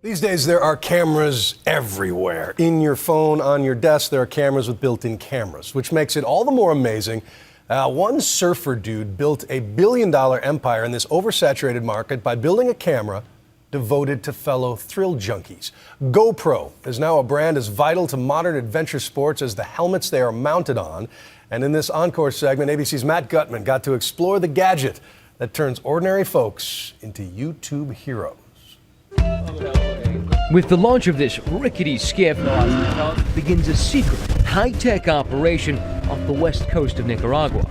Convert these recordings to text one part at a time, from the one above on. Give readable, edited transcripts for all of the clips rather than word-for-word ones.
These days, there are cameras everywhere. In your phone, on your desk, there are cameras with built-in cameras, which makes it all the more amazing. One surfer dude built a billion-dollar empire in this oversaturated market by building a camera devoted to fellow thrill junkies. GoPro is now a brand as vital to modern adventure sports as the helmets they are mounted on. And in this Encore segment, ABC's Matt Gutman got to explore the gadget that turns ordinary folks into YouTube heroes. With the launch of this rickety skiff, begins a secret, high-tech operation off the west coast of Nicaragua.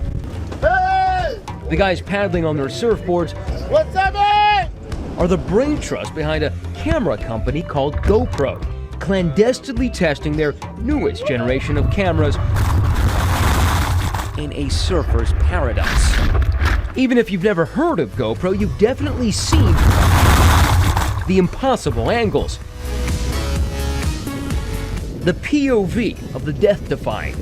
Hey! The guys paddling on their surfboards What's up, man? are the brain trust behind a camera company called GoPro, clandestinely testing their newest generation of cameras in a surfer's paradise. Even if you've never heard of GoPro, you've definitely seen the impossible angles, the POV of the death-defying,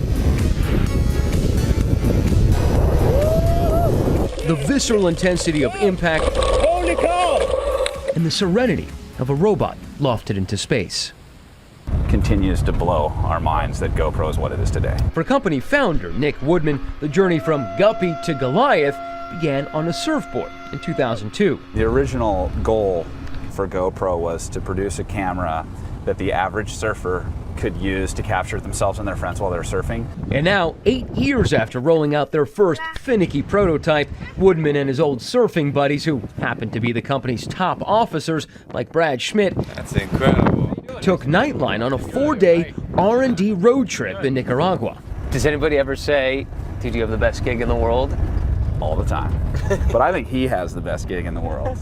the visceral intensity of impact, Holy cow! and the serenity of a robot lofted into space. Continues to blow our minds that GoPro is what it is today. For company founder Nick Woodman, the journey from Guppy to Goliath began on a surfboard in 2002. The original goal for GoPro was to produce a camera that the average surfer could use to capture themselves and their friends while they're surfing. And now, 8 years after rolling out their first finicky prototype, Woodman and his old surfing buddies, who happen to be the company's top officers, like Brad Schmidt, That's incredible. took Nightline on a 4-day R&D road trip in Nicaragua. Does anybody ever say, dude, you have the best gig in the world? All the time. But I think he has the best gig in the world.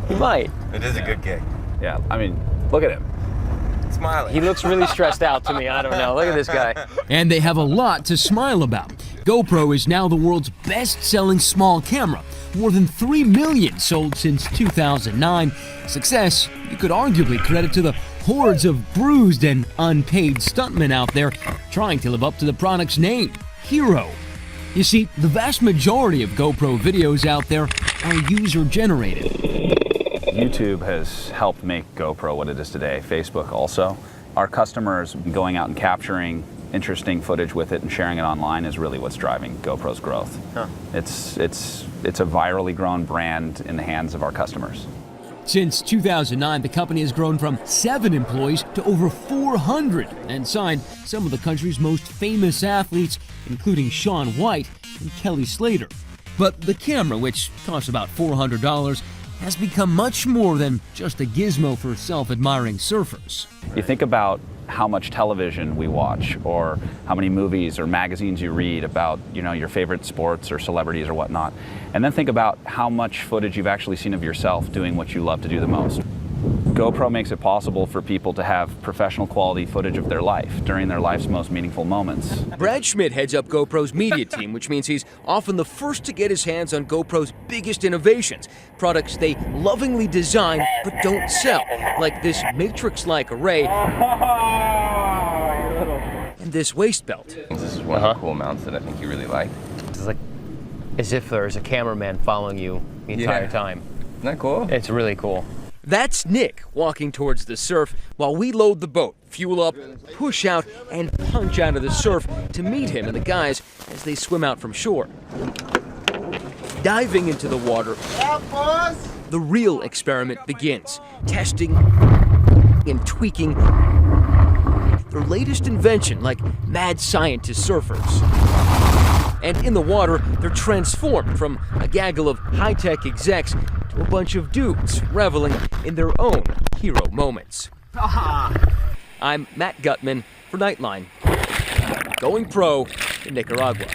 He might. It is a good gig. Yeah, I mean, look at him. Smiling. He looks really stressed out to me. I don't know. Look at this guy. And they have a lot to smile about. GoPro is now the world's best-selling small camera. More than 3 million sold since 2009. Success you could arguably credit to the hordes of bruised and unpaid stuntmen out there trying to live up to the product's name, Hero. You see, the vast majority of GoPro videos out there are user-generated. YouTube has helped make GoPro what it is today. Facebook also. Our customers going out and capturing interesting footage with it and sharing it online is really what's driving GoPro's growth. Huh. It's a virally grown brand in the hands of our customers. Since 2009, the company has grown from 7 employees to over 400 and signed some of the country's most famous athletes, including Shaun White and Kelly Slater. But the camera, which costs about $400, has become much more than just a gizmo for self-admiring surfers. You think about how much television we watch, or how many movies or magazines you read about, your favorite sports or celebrities or whatnot, and then think about how much footage you've actually seen of yourself doing what you love to do the most. GoPro makes it possible for people to have professional quality footage of their life during their life's most meaningful moments. Brad Schmidt heads up GoPro's media team, which means he's often the first to get his hands on GoPro's biggest innovations, products they lovingly design but don't sell, like this matrix-like array and this waist belt. This is one of the cool mounts that I think you really like. It's like as if there's a cameraman following you the entire time. Isn't that cool? It's really cool. That's Nick walking towards the surf while we load the boat, fuel up, push out, and punch out of the surf to meet him and the guys as they swim out from shore. Diving into the water, the real experiment begins, testing and tweaking their latest invention like mad scientist surfers. And in the water, they're transformed from a gaggle of high-tech execs to a bunch of dudes reveling in their own hero moments. I'm Matt Gutman for Nightline, going pro in Nicaragua.